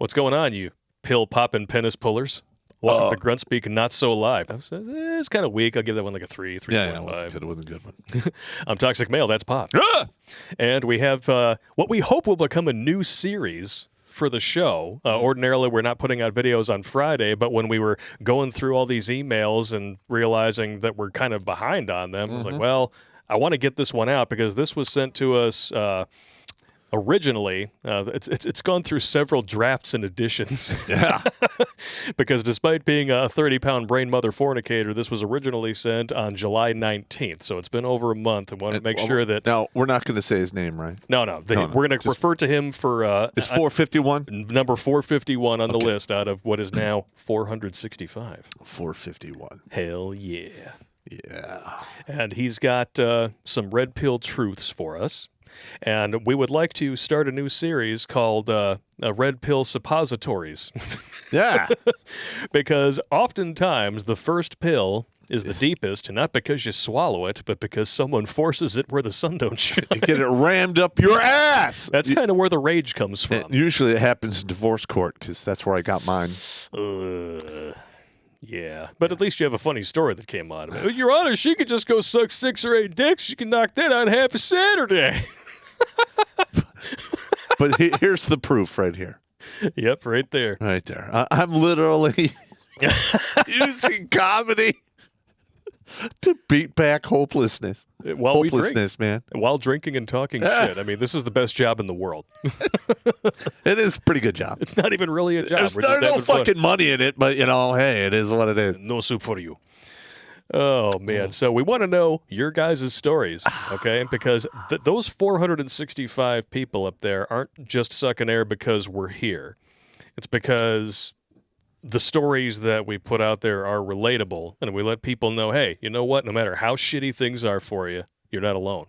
What's going on, you pill-popping penis pullers? Welcome to Grunt Speak and Not So Live. It's kind of weak. I'll give that one like a 3, 3.5. Yeah, it was a good one. I'm Toxic Male. That's Popp. And we have what we hope will become a new series for the show. Ordinarily, we're not putting out videos on Friday, but when we were going through all these emails and realizing that we're kind of behind on them, I was like, well, I want to get this one out because this was sent to us originally. It's gone through several drafts and editions. Yeah. Because despite being a 30-pound brain mother fornicator, this was originally sent on July 19th. So it's been over a month. I want to make sure that... Now, we're not going to say his name, right? No. We're going to refer to him for... It's 451? Number 451 on the list out of what is now 465. 451. Hell yeah. Yeah. And he's got some red pill truths for us. And we would like to start a new series called Red Pill Suppositories. Yeah. Because oftentimes the first pill is the deepest, and not because you swallow it, but because someone forces it where the sun don't shine. You get it rammed up your ass. That's kind of where the rage comes from. Usually it happens in divorce court because that's where I got mine. Yeah, but at least you have a funny story that came out of it. Your Honor, she could just go suck 6 or 8 dicks. She can knock that out half a Saturday. But here's the proof right here. Yep, right there. Right there. I'm literally using comedy to beat back hopelessness. While hopelessness, man. While drinking and talking shit. I mean, this is the best job in the world. It is a pretty good job. It's not even really a job. There's no fucking money in it, but, hey, it is what it is. No soup for you. Oh, man. So we want to know your guys' stories, okay? Because those 465 people up there aren't just sucking air because we're here. It's because the stories that we put out there are relatable, and we let people know, hey, you know what? No matter how shitty things are for you, you're not alone.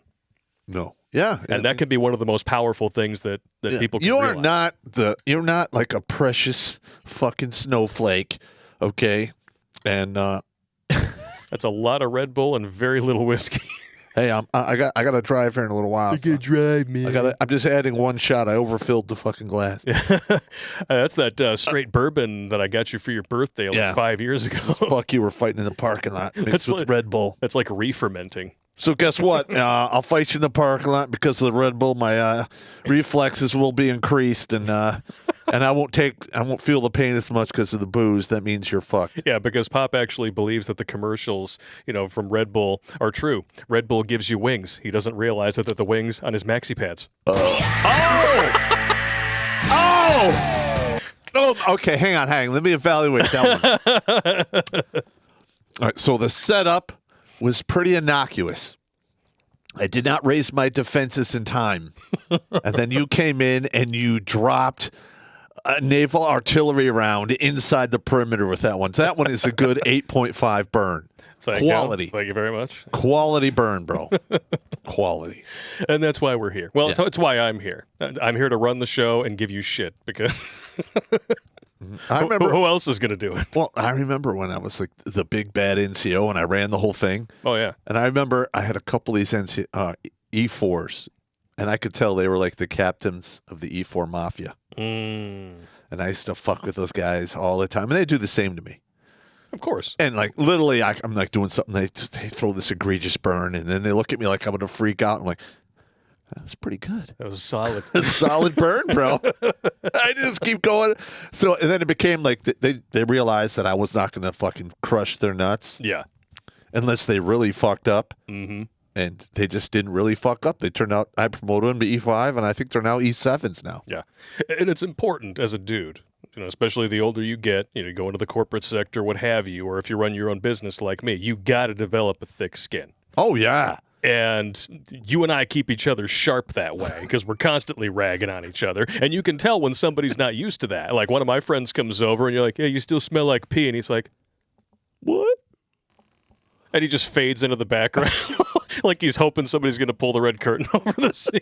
No. Yeah. And that can be one of the most powerful things that people can realize. You're not like a precious fucking snowflake, okay? And that's a lot of Red Bull and very little whiskey. Hey, I got to drive here in a little while. You can drive, man. I'm just adding one shot. I overfilled the fucking glass. That's that straight bourbon that I got you for your birthday like 5 years ago. Fuck you, we're fighting in the parking lot mixed with Red Bull. That's like re-fermenting. So guess what? I'll fight you in the parking lot because of the Red Bull. My reflexes will be increased, and I won't feel the pain as much because of the booze. That means you're fucked. Yeah, because Popp actually believes that the commercials, from Red Bull are true. Red Bull gives you wings. He doesn't realize that the wings on his maxi pads. Oh! Okay, hang on. Let me evaluate that one. All right, so the setup was pretty innocuous. I did not raise my defenses in time. And then you came in and you dropped a naval artillery round inside the perimeter with that one. So that one is a good 8.5 burn. Quality. Thank you very much. Quality burn, bro. Quality. And that's why we're here. Well, it's why I'm here. I'm here to run the show and give you shit because... I remember, who else is going to do it? Well, I remember when I was like the big bad NCO and I ran the whole thing. Oh, yeah. And I remember I had a couple of these E4s, and I could tell they were like the captains of the E4 Mafia. And I used to fuck with those guys all the time. And they do the same to me. Of course. And like literally, I'm like doing something. They throw this egregious burn, and then they look at me like I'm going to freak out. I'm like, that was pretty good. That was solid. Solid burn, bro. I just keep going. So, and then it became like they realized that I was not going to fucking crush their nuts. Yeah. Unless they really fucked up. Mm-hmm. And they just didn't really fuck up. They turned out, I promoted them to E5, and I think they're now E7s now. Yeah. And it's important as a dude, especially the older you get, you go into the corporate sector, what have you, or if you run your own business like me, you got to develop a thick skin. Oh, yeah. And you and I keep each other sharp that way because we're constantly ragging on each other. And you can tell when somebody's not used to that. Like one of my friends comes over and you're like, yeah, you still smell like pee. And he's like, what? And he just fades into the background like he's hoping somebody's going to pull the red curtain over the scene.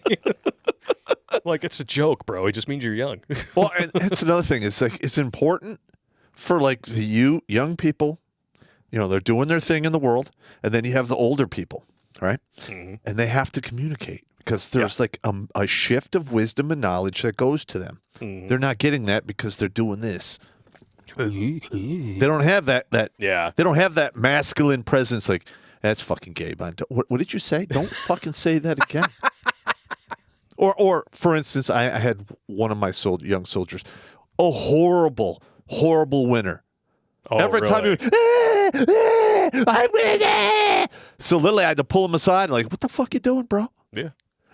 Like, it's a joke, bro. It just means you're young. Well, and that's another thing. It's like it's important for like the young people. They're doing their thing in the world. And then you have the older people. Right? Mm-hmm. And they have to communicate because there's like a shift of wisdom and knowledge that goes to them. They're not getting that because they're doing this. They don't have that. They don't have that masculine presence. Like, that's fucking gay, man. What did you say? Don't fucking say that again. Or for instance, I had one of my young soldiers, a horrible winner. Oh, Every time really? I'm winning. So literally, I had to pull him aside. Like, what the fuck you doing, bro? Yeah.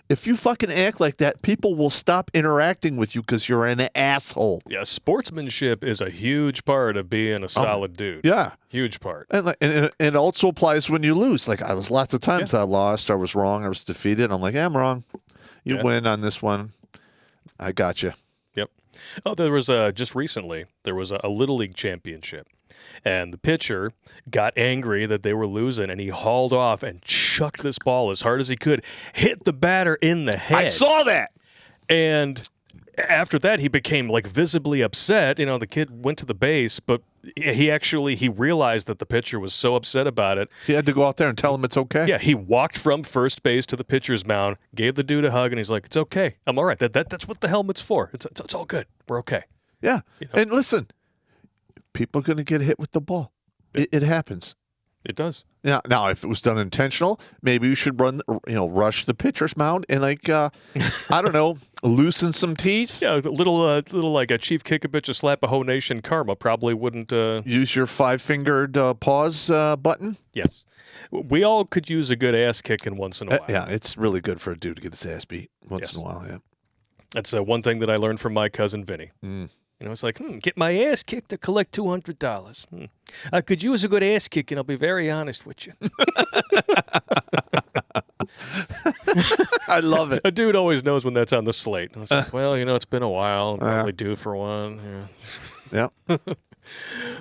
If you fucking act like that, people will stop interacting with you because you're an asshole. Yeah, sportsmanship is a huge part of being a solid dude. Yeah. Huge part. And it also applies when you lose. Like, I was lots of times I lost, I was wrong, I was defeated. I'm like, I'm wrong. You win on this one. I got you. Yep. Oh, there was just recently, there was a Little League championship. And the pitcher got angry that they were losing, and he hauled off and chucked this ball as hard as he could, hit the batter in the head. I saw that. And after that, he became like visibly upset. You know, the kid went to the base, but he realized that the pitcher was so upset about it. He had to go out there and tell him it's okay. Yeah, he walked from first base to the pitcher's mound, gave the dude a hug, and he's like, "It's okay. I'm all right. That's what the helmet's for. It's all good. We're okay." Yeah. You know? And listen, people are going to get hit with the ball. It happens. It does. Now, if it was done intentional, maybe you should rush the pitcher's mound and I don't know, loosen some teeth. Yeah, a little like a Chief Kick-a-Bitch, a slap a whole nation karma probably wouldn't. Use your 5-fingered pause button. Yes, we all could use a good ass kicking once in a while. Yeah, it's really good for a dude to get his ass beat once in a while. Yeah, that's one thing that I learned from my cousin Vinny. You know, it's like, get my ass kicked to collect $200. I could use a good ass kick, and I'll be very honest with you. I love it. A dude always knows when that's on the slate. I was like, well, you know, it's been a while. I'm probably due for one. Yeah.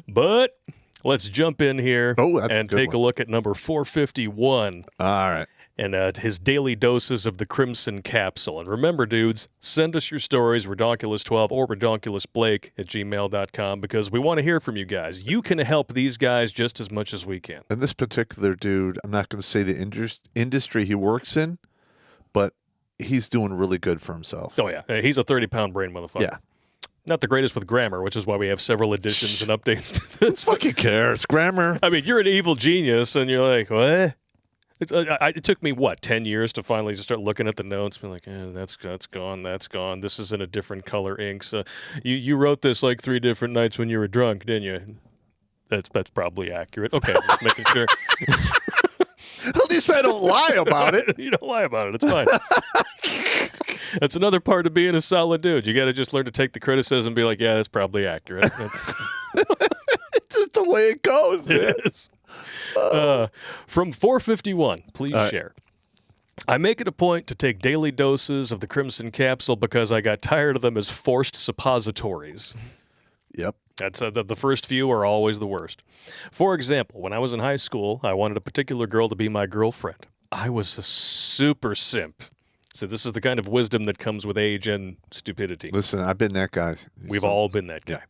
But let's jump in here and take a look at number 451. All right. And his daily doses of the Crimson Capsule. And remember, dudes, send us your stories, Redonkulas12 or redonkulasblake@gmail.com, because we want to hear from you guys. You can help these guys just as much as we can. And this particular dude, I'm not going to say the industry he works in, but he's doing really good for himself. Oh, yeah. He's a 30-pound brain motherfucker. Yeah. Not the greatest with grammar, which is why we have several additions and updates to this. Who fucking cares? Grammar. I mean, you're an evil genius, and you're like, what? It took me, 10 years to finally just start looking at the notes, being like, that's gone, that's gone. This is in a different color ink. So you wrote this like 3 different nights when you were drunk, didn't you? That's probably accurate. Okay, I'm just making sure. At least I don't lie about it. You don't lie about it. It's fine. That's another part of being a solid dude. You got to just learn to take the criticism and be like, yeah, that's probably accurate. It's just the way it goes. Man. It is. From 451, please share. I make it a point to take daily doses of the Crimson Capsule because I got tired of them as forced suppositories. Yep. That's the first few are always the worst. For example, when I was in high school, I wanted a particular girl to be my girlfriend. I was a super simp. So this is the kind of wisdom that comes with age and stupidity. Listen, I've been that guy. We've all been that guy.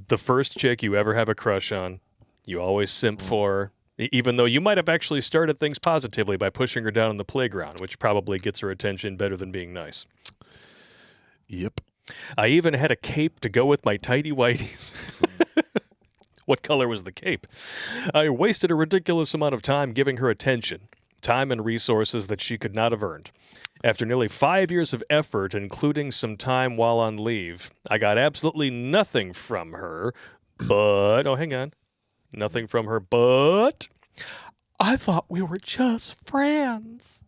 The first chick you ever have a crush on, you always simp for her, even though you might have actually started things positively by pushing her down on the playground, which probably gets her attention better than being nice. Yep. I even had a cape to go with my tighty whities. What color was the cape? I wasted a ridiculous amount of time giving her attention, time and resources that she could not have earned. After nearly 5 years of effort, including some time while on leave, I got absolutely nothing from her, but... Oh, hang on. Nothing from her, but... I thought we were just friends.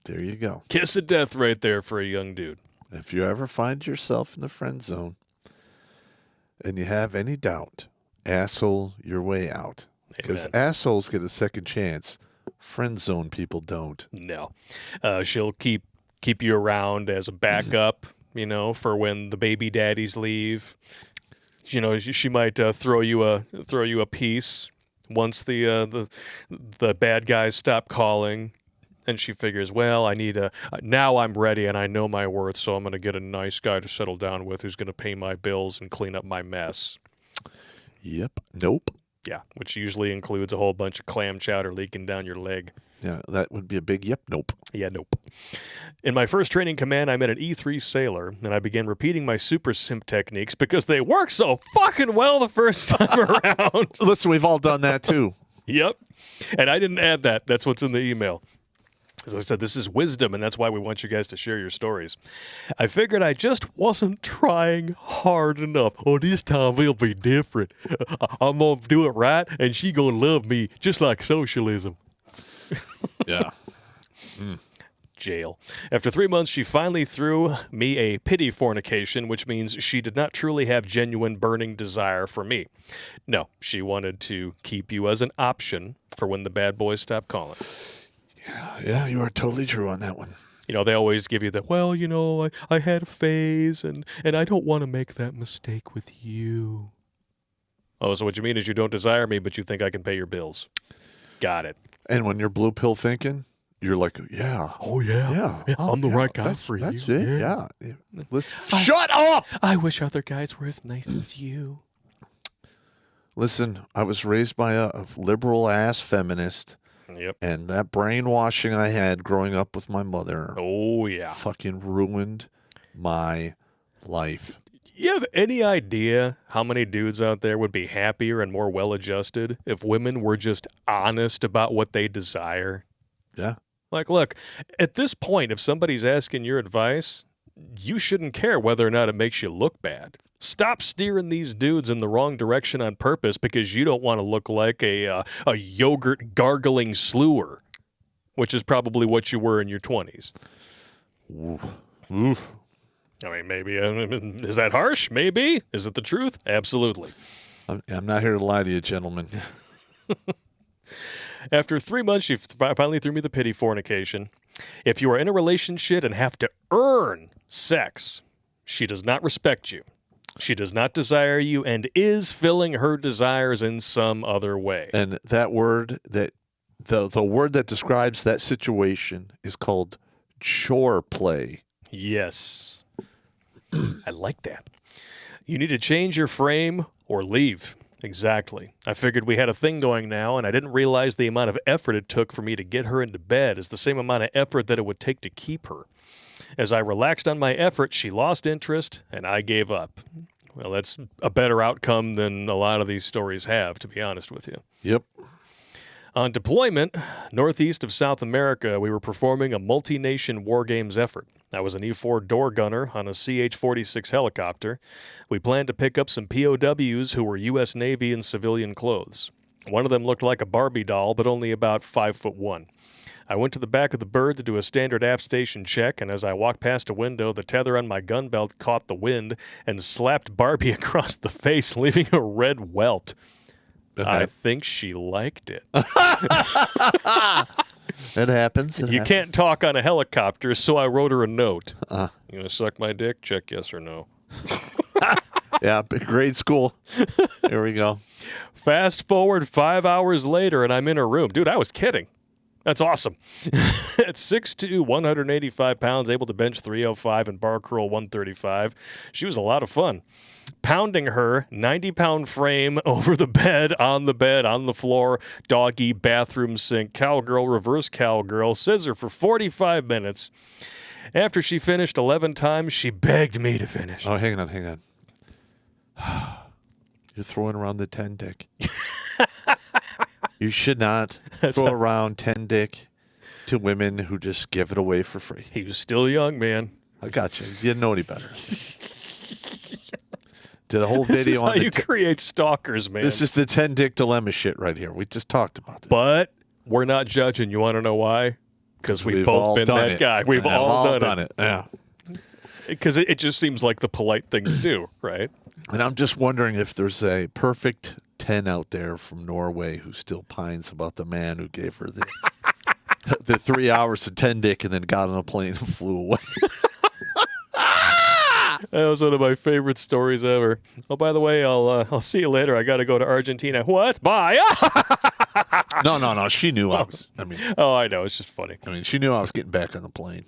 There you go. Kiss of death right there for a young dude. If you ever find yourself in the friend zone and you have any doubt, asshole your way out. Because assholes get a second chance. Friend zone people don't. No. She'll keep you around as a backup, for when the baby daddies leave. She might throw you a piece once the bad guys stop calling. And she figures, well, now I'm ready and I know my worth, so I'm going to get a nice guy to settle down with who's going to pay my bills and clean up my mess. Yep. Nope. Yeah, which usually includes a whole bunch of clam chowder leaking down your leg. Yeah, that would be a big yep, nope. Yeah, nope. In my first training command, I met an E3 sailor, and I began repeating my super simp techniques because they work so fucking well the first time around. Listen, we've all done that too. Yep. And I didn't add that. That's what's in the email. As I said, this is wisdom, and that's why we want you guys to share your stories. I figured I just wasn't trying hard enough. Oh, this time will be different. I'm going to do it right, and she going to love me just like socialism. Yeah. Jail. After 3 months, she finally threw me a pity fornication, which means she did not truly have genuine burning desire for me. No, she wanted to keep you as an option for when the bad boys stop calling. Yeah, you are totally true on that one. You know, they always give you the, well, you know, I had a phase, and I don't want to make that mistake with you. Oh, so what you mean is you don't desire me, but you think I can pay your bills. Got it. And when you're blue pill thinking, you're like, yeah. Oh, yeah. Yeah. I'm the right guy for you. That's it. Yeah. Listen, shut up! I wish other guys were as nice as you. Listen, I was raised by a liberal-ass feminist. Yep. And that brainwashing I had growing up with my mother Oh, yeah. fucking ruined my life. You have any idea how many dudes out there would be happier and more well-adjusted if women were just honest about what they desire? Yeah. Like, look, at this point, if somebody's asking your advice, you shouldn't care whether or not it makes you look bad. Stop steering these dudes in the wrong direction on purpose because you don't want to look like a yogurt gargling slewer, which is probably what you were in your 20s. Oof. I mean, maybe. Is that harsh? Maybe. Is it the truth? Absolutely. I'm not here to lie to you, gentlemen. After 3 months, she finally threw me the pity fornication. If you are in a relationship and have to earn sex, she does not respect you. She does not desire you and is filling her desires in some other way. And that word, that the word that describes that situation is called chore play. Yes. I like that. You need to change your frame or leave. Exactly. I figured we had a thing going now, and I didn't realize the amount of effort it took for me to get her into bed is the same amount of effort that it would take to keep her. As I relaxed on my effort, she lost interest, and I gave up. Well, that's a better outcome than a lot of these stories have, to be honest with you. Yep. On deployment, northeast of South America, we were performing a multi-nation war games effort. I was an E-4 door gunner on a CH-46 helicopter. We planned to pick up some POWs who were U.S. Navy in civilian clothes. One of them looked like a Barbie doll, but only about 5'1". I went to the back of the bird to do a standard aft station check, and as I walked past a window, the tether on my gun belt caught the wind and slapped Barbie across the face, leaving a red welt. I think she liked it. It happens. You can't talk on a helicopter, so I wrote her a note. You gonna suck my dick? Check yes or no. Yeah, grade school. Here we go. Fast forward 5 hours later, and I'm in her room. Dude, I was kidding. That's awesome. At 6'2", 185 pounds, able to bench 305 and bar curl 135. She was a lot of fun. Pounding her 90-pound frame over the bed, on the floor, doggy, bathroom sink, cowgirl, reverse cowgirl, scissor for 45 minutes. After she finished 11 times, she begged me to finish. Oh, hang on. You're throwing around the 10 dick. You should not throw around 10 dick to women who just give it away for free. He was still young, man. I got you. You didn't know any better. Did a whole video This is on how you create stalkers, man. This is the 10 dick dilemma shit right here. We just talked about this. But we're not judging. You want to know why? Because we've both all been done that it. guy. We've all done it. Yeah. Because it just seems like the polite thing to do, right? And I'm just wondering if there's a perfect 10 out there from Norway who still pines about the man who gave her the 3 hours of 10 dick and then got on a plane and flew away. That was one of my favorite stories ever. Oh, by the way, I'll see you later. I got to go to Argentina. What? Bye. No. She knew I was. Oh, I know. It's just funny. She knew I was getting back on the plane.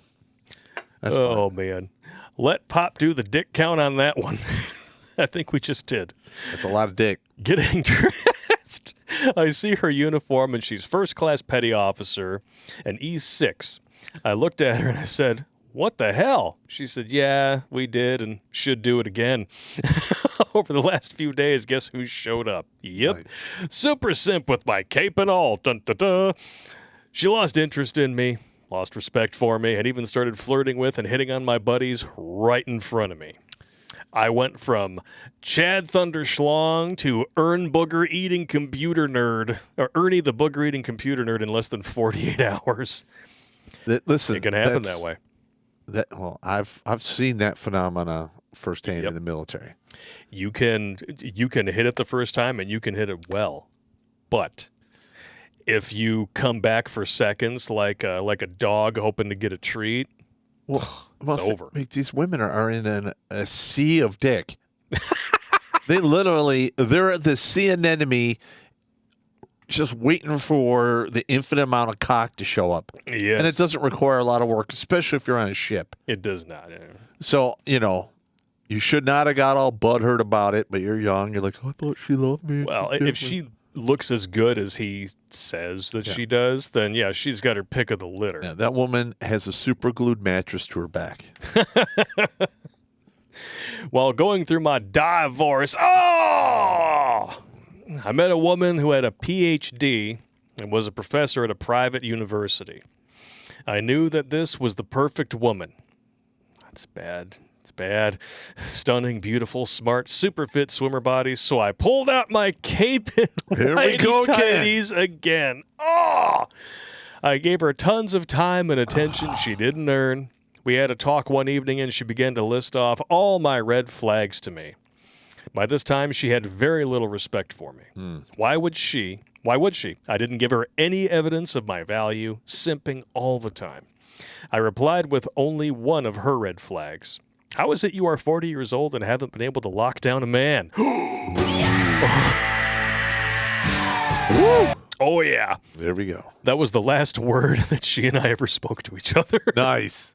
That's Oh, fine. man. Let Popp do the dick count on that one. I think we just did. That's a lot of dick. Getting list. I see her uniform, and she's first-class petty officer, an E6. I looked at her, and I said, "What the hell?" She said, "Yeah, we did and should do it again." Over the last few days, guess who showed up? Yep. Right. Super simp with my cape and all. Dun, dun, dun. She lost interest in me, lost respect for me, and even started flirting with and hitting on my buddies right in front of me. I went from Chad Thunderschlong to Ernie the booger eating computer nerd in less than 48 hours. Listen, It can happen that way. I've seen that phenomena firsthand in the military. You can hit it the first time and you can hit it well, but if you come back for seconds like a dog hoping to get a treat, Well, it's over. These women are in a sea of dick. They're at the sea anemone, just waiting for the infinite amount of cock to show up. Yes. And it doesn't require a lot of work, especially if you're on a ship. It does not. So, you should not have got all butthurt about it, but you're young. You're like, I thought she loved me. Well, if she looks as good as he says that she does, then yeah, she's got her pick of the litter. Yeah, that woman has a super glued mattress to her back. While going through my divorce, I met a woman who had a PhD and was a professor at a private university. I knew that this was the perfect woman. That's bad. It's bad. Stunning, beautiful, smart, super fit swimmer bodies. So I pulled out my cape and Here we go tighties again. I gave her tons of time and attention she didn't earn. We had a talk one evening and she began to list off all my red flags to me. By this time, she had very little respect for me. Why would she? I didn't give her any evidence of my value, simping all the time. I replied with only one of her red flags. How is it you are 40 years old and haven't been able to lock down a man? Oh, yeah. There we go. That was the last word that she and I ever spoke to each other. Nice.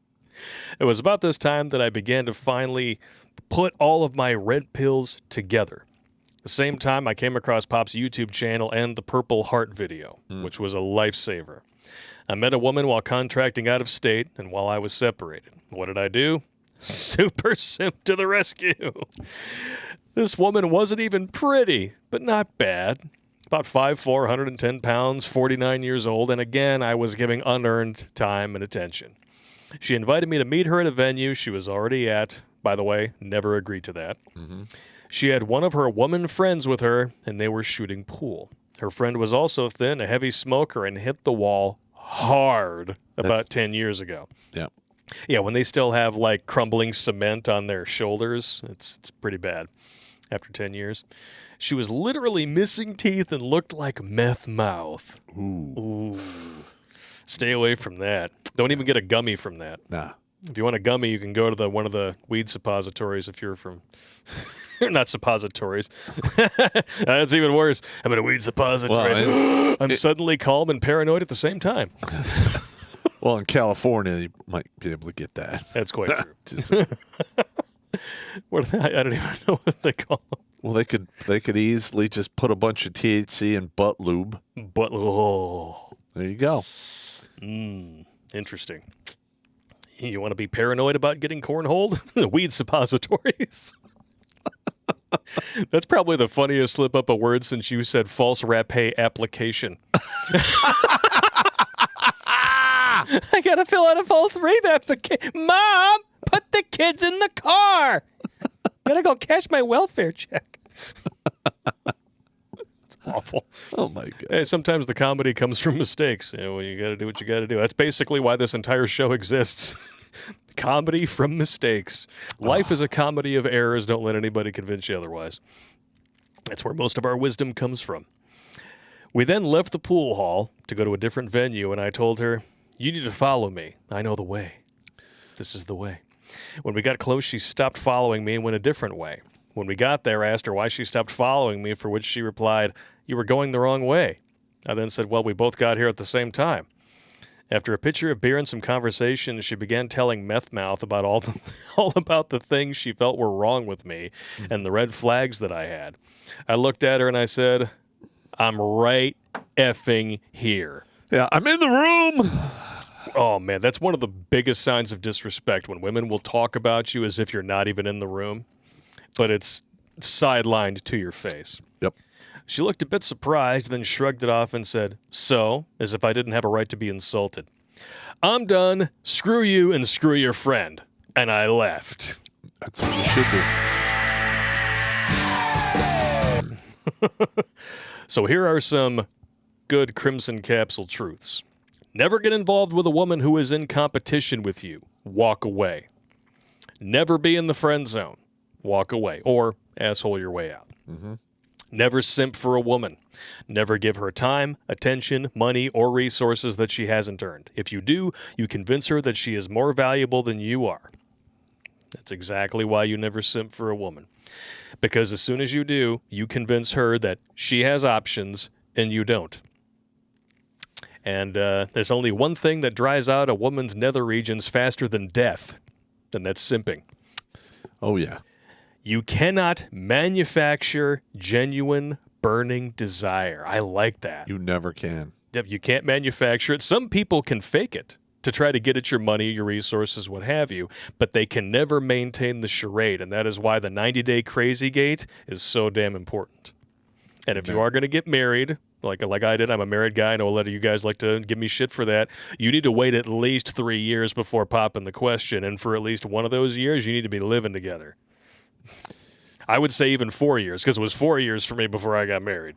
It was about this time that I began to finally put all of my red pills together. At the same time, I came across Popp's YouTube channel and the Purple Heart video, which was a lifesaver. I met a woman while contracting out of state and while I was separated. What did I do? Super simp to the rescue. This woman wasn't even pretty, but not bad. About 5'4", 110 pounds, 49 years old, and again, I was giving unearned time and attention. She invited me to meet her at a venue she was already at. By the way, never agreed to that. She had one of her woman friends with her, and they were shooting pool. Her friend was also thin, a heavy smoker, and hit the wall hard about 10 years ago. Yeah. Yeah, when they still have, like, crumbling cement on their shoulders, it's pretty bad after 10 years. She was literally missing teeth and looked like meth mouth. Ooh. Stay away from that. Don't even get a gummy from that. Nah. If you want a gummy, you can go to one of the weed suppositories if you're from... Not suppositories. That's even worse. I'm in a weed suppository. Well, I'm suddenly calm and paranoid at the same time. Well, in California, you might be able to get that. That's quite true. I don't even know what they call them. Well, they could easily just put a bunch of THC in butt lube. But There you go. Interesting. You want to be paranoid about getting cornholed? Weed suppositories. That's probably the funniest slip up of words since you said false rapé application. I gotta fill out a false rape application. Mom, put the kids in the car. Gotta go cash my welfare check. It's awful. Oh my God. Hey, sometimes the comedy comes from mistakes. You gotta do what you gotta do. That's basically why this entire show exists. Comedy from mistakes. Life is a comedy of errors. Don't let anybody convince you otherwise. That's where most of our wisdom comes from. We then left the pool hall to go to a different venue, and I told her, "You need to follow me. I know the way. This is the way." When we got close, she stopped following me and went a different way. When we got there, I asked her why she stopped following me, for which she replied, "You were going the wrong way." I then said, "Well, we both got here at the same time." After a pitcher of beer and some conversation, she began telling meth mouth about all about the things she felt were wrong with me and the red flags that I had. I looked at her and I said, I'm right effing here. Yeah, I'm in the room. Oh, man, that's one of the biggest signs of disrespect when women will talk about you as if you're not even in the room, but it's sidelined to your face. Yep. She looked a bit surprised, then shrugged it off and said, so, as if I didn't have a right to be insulted. I'm done. Screw you and screw your friend. And I left. That's what you should do. So here are some good Crimson Capsule truths. Never get involved with a woman who is in competition with you. Walk away. Never be in the friend zone. Walk away. Or asshole your way out. Mm-hmm. Never simp for a woman. Never give her time, attention, money, or resources that she hasn't earned. If you do, you convince her that she is more valuable than you are. That's exactly why you never simp for a woman. Because as soon as you do, you convince her that she has options and you don't. And there's only one thing that dries out a woman's nether regions faster than death, and that's simping. Oh, yeah. You cannot manufacture genuine burning desire. I like that. You never can. Yep, you can't manufacture it. Some people can fake it to try to get at your money, your resources, what have you, but they can never maintain the charade, and that is why the 90-day crazy gate is so damn important. And if you are going to get married, like I did, I'm a married guy. I know a lot of you guys like to give me shit for that. You need to wait at least 3 years before popping the question, and for at least one of those years, you need to be living together. I would say even 4 years, because it was 4 years for me before I got married.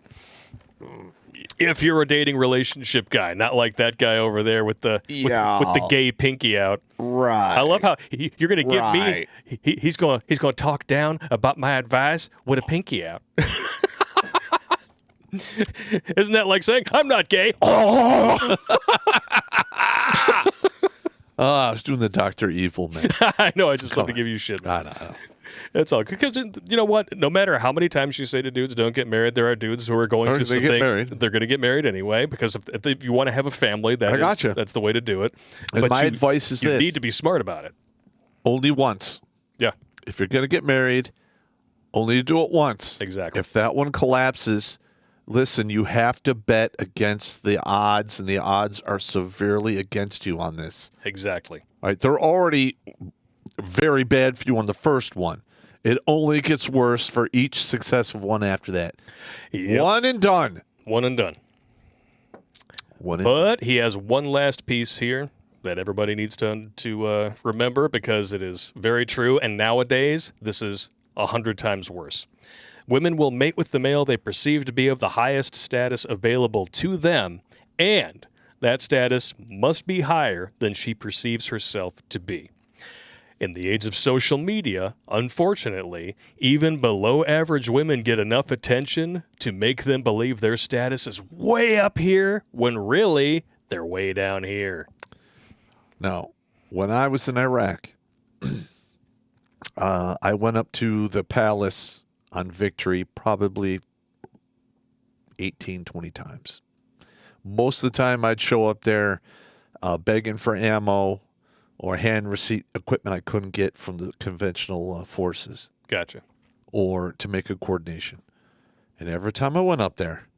If you're a dating relationship guy, not like that guy over there with the with the gay pinky out. Right. I love how you're going to get me. He's going to talk down about my advice with a pinky out. Isn't that like saying I'm not gay? Oh, I was doing the Dr. Evil, man. I know. I just want to give you shit. Man. I know. That's all. Because you know what? No matter how many times you say to dudes, don't get married, there are dudes who are going to think they're going to get married anyway. Because if you want to have a family, that's the way to do it. And but my advice is you this. need to be smart about it. Only once. Yeah. If you're going to get married, only do it once. Exactly. If that one collapses, listen, you have to bet against the odds, and the odds are severely against you on this. Exactly. All right, they're already very bad for you on the first one. It only gets worse for each successive one after that. Yep. One and done. One and done. But he has one last piece here that everybody needs to remember, because it is very true. And nowadays, this is 100 times worse. Women will mate with the male they perceive to be of the highest status available to them, and that status must be higher than she perceives herself to be. In the age of social media, unfortunately, even below average women get enough attention to make them believe their status is way up here when really they're way down here. Now, when I was in Iraq, I went up to the palace on Victory probably 18, 20 times. Most of the time I'd show up there begging for ammo or hand receipt equipment I couldn't get from the conventional forces. Gotcha. Or to make a coordination. And every time I went up there,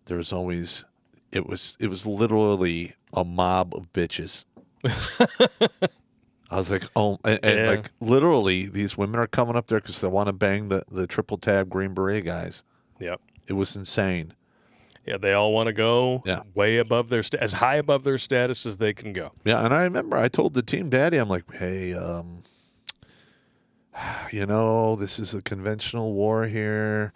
there was always, it was literally a mob of bitches. I was like, oh, and like literally these women are coming up there because they want to bang the triple tab Green Beret guys. Yep. It was insane. Yeah, they all want to go way above their as high above their status as they can go. Yeah, and I remember I told the team daddy, I'm like, hey, you know, this is a conventional war here,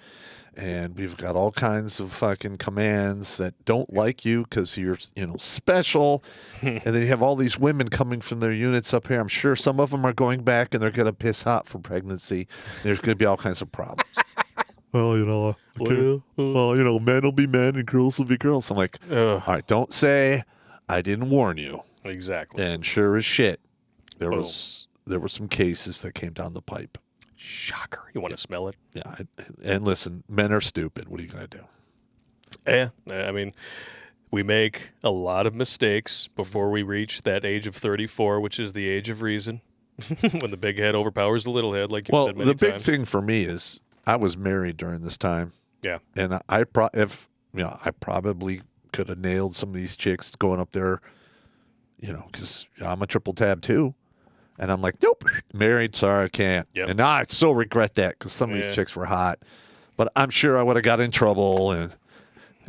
and we've got all kinds of fucking commands that don't like you because you're, special. And then you have all these women coming from their units up here. I'm sure some of them are going back and they're going to piss hot for pregnancy. There's going to be all kinds of problems. Well, men will be men and girls will be girls. I'm like, all right, don't say I didn't warn you. Exactly. And sure as shit, there were some cases that came down the pipe. Shocker. You want to smell it? Yeah. And listen, men are stupid. What are you going to do? Yeah. I mean, we make a lot of mistakes before we reach that age of 34, which is the age of reason, when the big head overpowers the little head, like you said many times. Well, the big thing for me is I was married during this time. Yeah. And I probably could have nailed some of these chicks going up there, because I'm a triple tab too. And I'm like, nope, married, sorry, I can't. Yep. And now I so regret that because some of these chicks were hot. But I'm sure I would have got in trouble and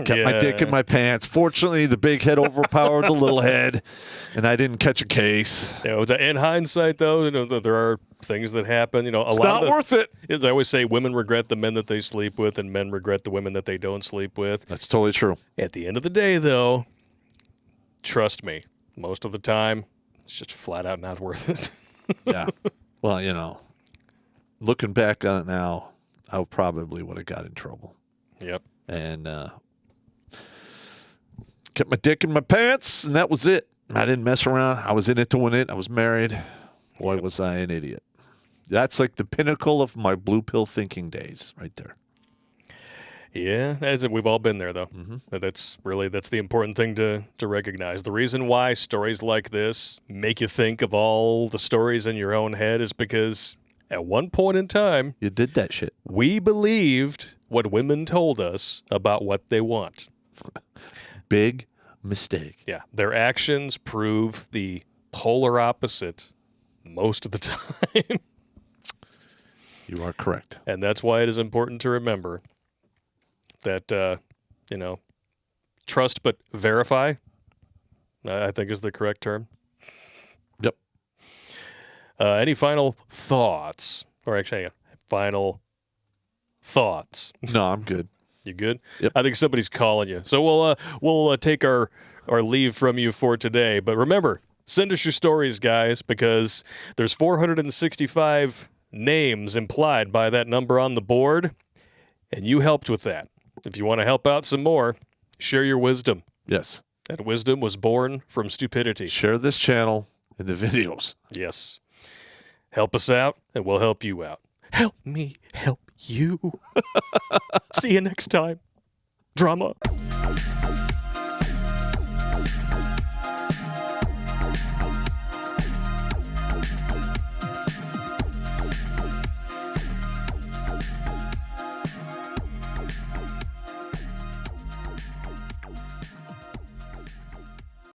kept my dick in my pants. Fortunately, the big head overpowered the little head, and I didn't catch a case. In hindsight, though, there are things that happen. It's not worth it. As I always say, women regret the men that they sleep with, and men regret the women that they don't sleep with. That's totally true. At the end of the day, though, trust me, most of the time, it's just flat out not worth it. Yeah. Well, looking back on it now, I probably would have got in trouble. Yep. And kept my dick in my pants, and that was it. I didn't mess around. I was in it to win it. I was married. Boy, was I an idiot. That's like the pinnacle of my blue pill thinking days right there. Yeah, we've all been there, though. Mm-hmm. That's the important thing to recognize. The reason why stories like this make you think of all the stories in your own head is because at one point in time, you did that shit. We believed what women told us about what they want. Big mistake. Yeah, their actions prove the polar opposite most of the time. You are correct. And that's why it is important to remember that, trust but verify, I think is the correct term. Yep. Any final thoughts? Or actually, final thoughts? No, I'm good. You good? Yep. I think somebody's calling you. So we'll take our leave from you for today. But remember, send us your stories, guys, because there's 465 names implied by that number on the board, and you helped with that. If you want to help out some more, share your wisdom. Yes. That wisdom was born from stupidity. Share this channel and the videos. Yes. Help us out, and we'll help you out. Help me help you. See you next time. Drama.